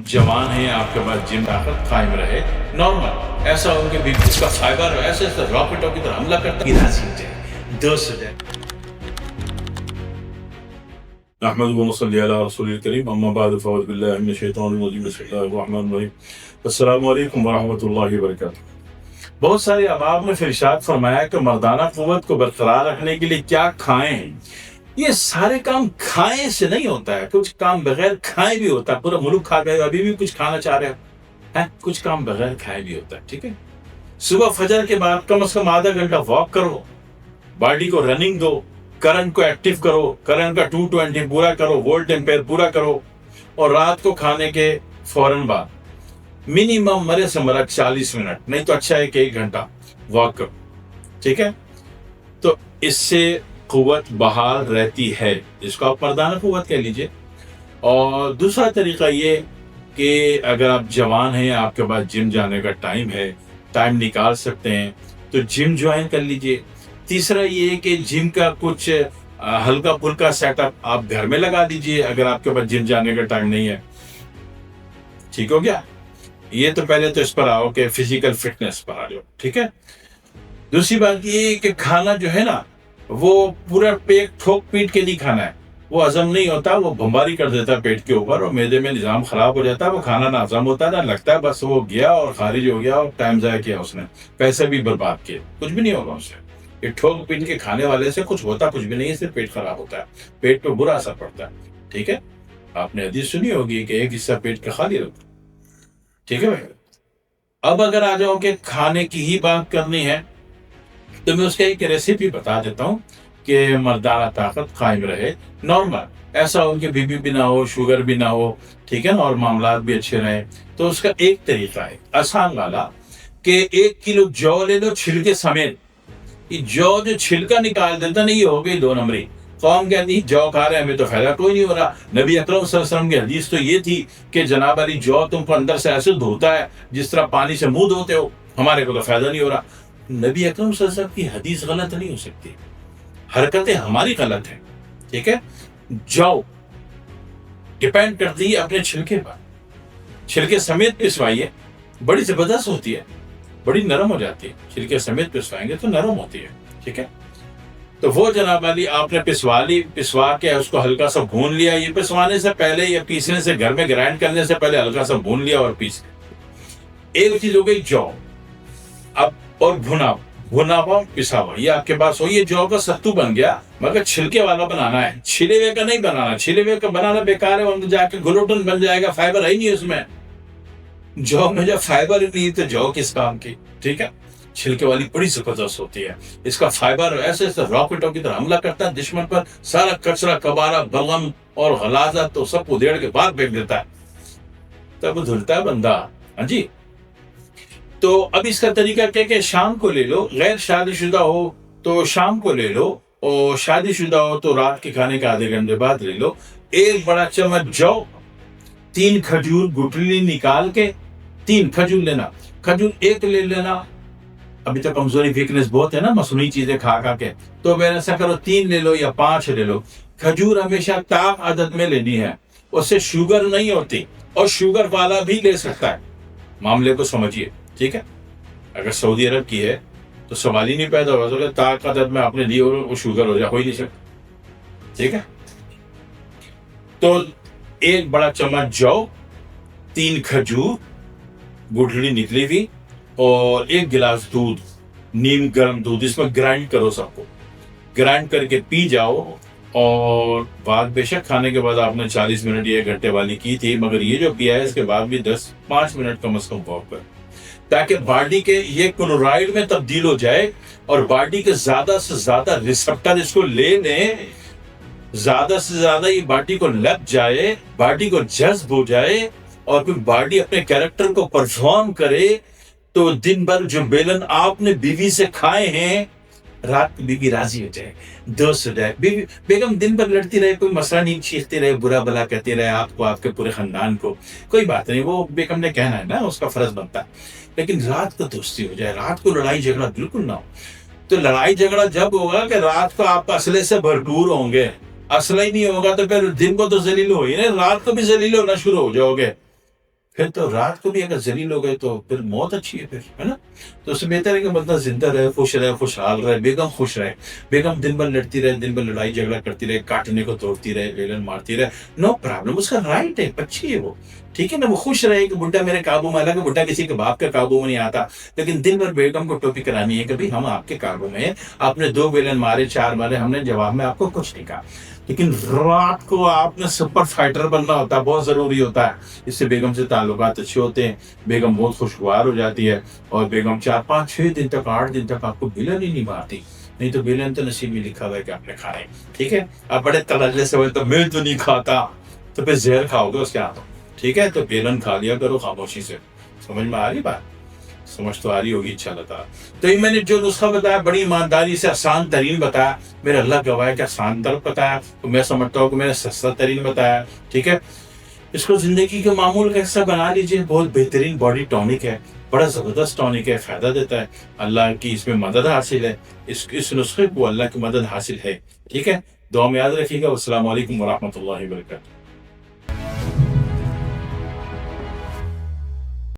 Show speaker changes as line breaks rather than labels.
जवान हैं, आपके पास जिम ताकत कायम रहे, नॉर्मल ऐसा हो कि भी उसका फाइबर ऐसे ऐसे रॉकेटों की तरह हमला करता है, राजी हो जाए, दोस्त हो जाए। अहमदुहु व सल्ली अला रसूलिल करीम, अम्मा बाद, फ़अऊज़ु बिल्लाहि मिनश शैतानिर रजीम, बिस्मिल्लाहिर रहमानिर रहीम, अस्सलामु अलैकुम व रहमतुल्लाहि व बरकातुहू। बहुत सारे अबाब ने फिर इरशाद फरमाया कि मर्दाना क़ुव्वत को बरकरार रखने के लिए क्या खाएं। ये सारे काम खाएं से नहीं होता है, कुछ काम बगैर खाए भी होता है। पूरा मुल्क खा गए, अभी भी कुछ खाना चाह रहे हो है, कुछ काम बगैर खाए भी होता है। ठीक है, सुबह फजर के बाद कम से कम आधा घंटा वॉक करो, बॉडी को रनिंग दो, करंट को एक्टिव करो, करंट का 220 पूरा करो, वोल्ट एम्पेयर पूरा करो, और रात को खाने के फौरन बाद मिनिमम मरे से मरे 40 मिनट, नहीं तो अच्छा है कि 1 घंटा वॉक करो। ठीक है, तो इससे कुव्वत बहाल रहती है, जिसको आप मर्दाना कुव्वत कह लीजिए। और दूसरा तरीका ये कि अगर आप जवान हैं, आपके पास जिम जाने का टाइम है, टाइम निकाल सकते हैं, तो जिम ज्वाइन कर लीजिए। तीसरा ये कि जिम का कुछ हल्का फुल्का सेटअप आप घर में लगा दीजिए अगर आपके पास जिम जाने का टाइम नहीं है। ठीक हो गया, ये तो पहले तो इस पर आओ कि फिजिकल फिटनेस पर आ जाओ। ठीक है, दूसरी बात ये कि खाना जो है ना, वो पूरा पेट ठोक पीट के नहीं खाना है, वो हजम नहीं होता, वो बमबारी कर देता है पेट के ऊपर और मैदे में निज़ाम खराब हो जाता है, वो खाना ना हजम होता है, ना लगता है, बस वो गया और खारिज हो गया और टाइम ज़ाया किया उसने, पैसे भी बर्बाद किए, कुछ भी नहीं होगा उससे। ये ठोक पीट के खाने वाले से कुछ होता कुछ भी नहीं है, सिर्फ पेट खराब होता है, पेट पे बुरा असर पड़ता है। ठीक है, आपने हदीस सुनी होगी कि एक हिस्सा पेट का खाली रखो। ठीक है भाई, अब अगर आ जाओ कि खाने की ही बात करनी है, तो मैं उसका एक रेसिपी बता देता हूँ कि मर्दाना ताकत कायम रहे, नॉर्मल ऐसा हो कि बीपी भी ना हो, शुगर भी ना हो, ठीक है ना, और मामलात भी अच्छे रहे। तो उसका एक तरीका है आसान वाला कि 1 किलो जौ ले लो छिलके समेत। ये जौ जो छिलका निकाल देता नहीं, ये हो गई 2 नंबरी। कौम कहती जौ खा रहे हैं, हमें तो फायदा कोई नहीं हो रहा। नबी अकरम सल्लल्लाहु अलैहि वसल्लम की हदीस तो ये थी कि जनाब अली जौ तुमको अंदर से ऐसे धोता है जिस तरह पानी से मुंह धोते हो, हमारे को तो फायदा नहीं हो रहा। नबी अकरम सल्लल्लाहु अलैहि वसल्लम की हदीस गलत नहीं हो सकती, हरकतें हमारी गलत हैं। ठीक है, जौ डिपेंड करती है अपने छिलके पर, छिलके समेत पिसवाइए, बड़ी जबरदस्त होती है, बड़ी नरम हो जाती है। छिलके समेत पिसवाएंगे तो नरम होती है। ठीक है, तो वो जनाब वाली आपने पिसवा ली, पिसवा के उसको हल्का सा भून लिया। ये पिसवाने से पहले या पीसने से, घर में ग्राइंड करने से पहले हल्का सा भून लिया और पीस। एक चीज हो गई जौ, अब और भुना हुआ पिसा हुआ, ये आपके पास हो, ये जौ का सत्तू बन गया, मगर छिलके वाला बनाना है, छिले हुए का नहीं बनाना। छिले हुए का बनाना बेकार है, वहां जाके ग्लूटेन बन जाएगा, फाइबर है ही नहीं उसमें। जौ में जब फाइबर नहीं है तो जौ किस काम की। ठीक है, छिलके वाली बड़ी जबरदस्त होती है, इसका फाइबर ऐसे ऐसे रॉकेटों की तरह हमला करता है दुश्मन पर, सारा कचरा कबारा बलगम और गलाजा तो सब उधेड़ के बाहर फेंक देता है, तब धुलता है बंदा। हाँ जी, तो अब इसका तरीका क्या कि शाम को ले लो, गैर शादीशुदा हो तो शाम को ले लो, और शादीशुदा हो तो रात के खाने के आधे घंटे बाद ले लो। 1 बड़ा चम्मच जौ, 3 खजूर गुठली निकाल के, 3 खजूर लेना, खजूर 1 ले लेना। अभी तो कमजोरी वीकनेस बहुत है ना मसनूई चीजें खा खा के, तो मैंने ऐसा करो 3 ले लो या 5 ले लो। खजूर हमेशा ताक आदत में लेनी है, उससे शुगर नहीं होती, और शुगर वाला भी ले सकता है, मामले को समझिए। ठीक है, अगर सऊदी अरब की है तो सवाल ही नहीं पैदा होगा तो ताक आदत में आपने दी और वो शुगर हो जाए, हो ही नहीं सकता। ठीक है, तो 1 बड़ा चम्मच जौ, 3 खजूर गुठली निकली हुई, और 1 गिलास दूध, नीम गर्म दूध, इसमें ग्राइंड करो, सबको ग्राइंड करके पी जाओ। और बात बेशक खाने के बाद आपने 40 मिनट या 1 घंटे वाली की थी, मगर ये जो पिया है इसके बाद भी 10-5 मिनट कम से कम वॉक कर, ताकि बॉडी के ये क्लोराइड में तब्दील हो जाए और बॉडी के ज्यादा से ज्यादा रिसेप्टर इसको ले लें, ज्यादा से ज्यादा ये बॉडी को लग जाए, बॉडी को जज्ब हो जाए, और फिर बॉडी अपने कैरेक्टर को परफॉर्म करे। तो दिन भर जो बेलन आपने बीवी से खाए हैं, रात को बीवी राजी हो जाए, दोस्त हो जाए। बीवी बेगम दिन भर लड़ती रहे, कोई मसला नहीं, चीखती रहे, बुरा भला कहती रहे आपको, आपके पूरे खानदान को, कोई बात नहीं, वो बेगम ने कहना है ना, उसका फर्ज बनता है। लेकिन रात को दोस्ती हो जाए, रात को लड़ाई झगड़ा बिल्कुल ना हो। तो लड़ाई झगड़ा जब होगा कि रात को आप असले से भरपूर होंगे, असला ही नहीं होगा तो फिर दिन को तो जलील हो ही नहीं, रात को भी जलील होना शुरू हो जाओगे। پھر تو رات کو بھی اگر ذلیل ہو گئے تو پھر موت اچھی ہے پھر، ہے نا؟ تو اس سے بہتر ہے کہ بندہ زندہ رہے، خوش رہے، خوشحال رہے، بیگم خوش رہے. بیگم دن بھر لڑتی رہے، دن بھر لڑائی جھگڑا کرتی رہے، کاٹنے کو توڑتی رہے، بیلن مارتی رہے، نو پرابلم، اس کا رائٹ ہے، بچی ہے وہ، ٹھیک ہے نا؟ وہ خوش رہے کہ بڈھا میرے قابو میں، حالانکہ بڈھا کسی کے باپ کے قابو میں نہیں آتا، لیکن دن بھر بیگم کو ٹوپی کرانی ہے کہ بھائی ہم آپ کے قابو میں ہیں، آپ نے 2 بیلن مارے، 4 مارے، ہم نے جواب میں آپ کو کچھ نہیں کہا. لیکن رات کو آپ نے سپر فائٹر بننا ہوتا ہے، بہت ضروری ہوتا ہے. اس سے بیگم سے تعلقات اچھے ہوتے ہیں، بیگم بہت خوشگوار ہو جاتی ہے، اور بیگم 4 5 6 دن تک 8 دن تک آپ کو بیلن ہی نہیں مارتی. نہیں تو بیلن تو نصیب میں لکھا ہوا ہے کہ آپ نے کھانا ہے، ٹھیک ہے؟ آپ بڑے تلجے سے ہوئے تو میں تو نہیں کھاتا، تو پھر زہر کھاؤ گے اس کے ہاتھوں، ٹھیک ہے؟ تو بیلن کھا لیا کرو خاموشی سے. سمجھ میں آ رہی بات؟ سمجھ تو آ رہی ہوگی انشاءاللہ تعالیٰ. تو یہ میں نے جو نسخہ بتایا بڑی ایمانداری سے آسان ترین بتایا، میرے اللہ گواہ ہے کہ آسان تر بتایا، تو میں سمجھتا ہوں کہ میں نے سستا ترین بتایا، ٹھیک ہے؟ اس کو زندگی کے معمول کا حصہ بنا لیجیے. بہت بہترین باڈی ٹونک ہے، بڑا زبردست ٹونک ہے، فائدہ دیتا ہے. اللہ کی اس میں مدد حاصل ہے، اس نسخے کو اللہ کی مدد حاصل ہے، ٹھیک ہے؟ دعا میں یاد رکھیے گا. السلام علیکم ورحمۃ اللہ وبرکاتہ.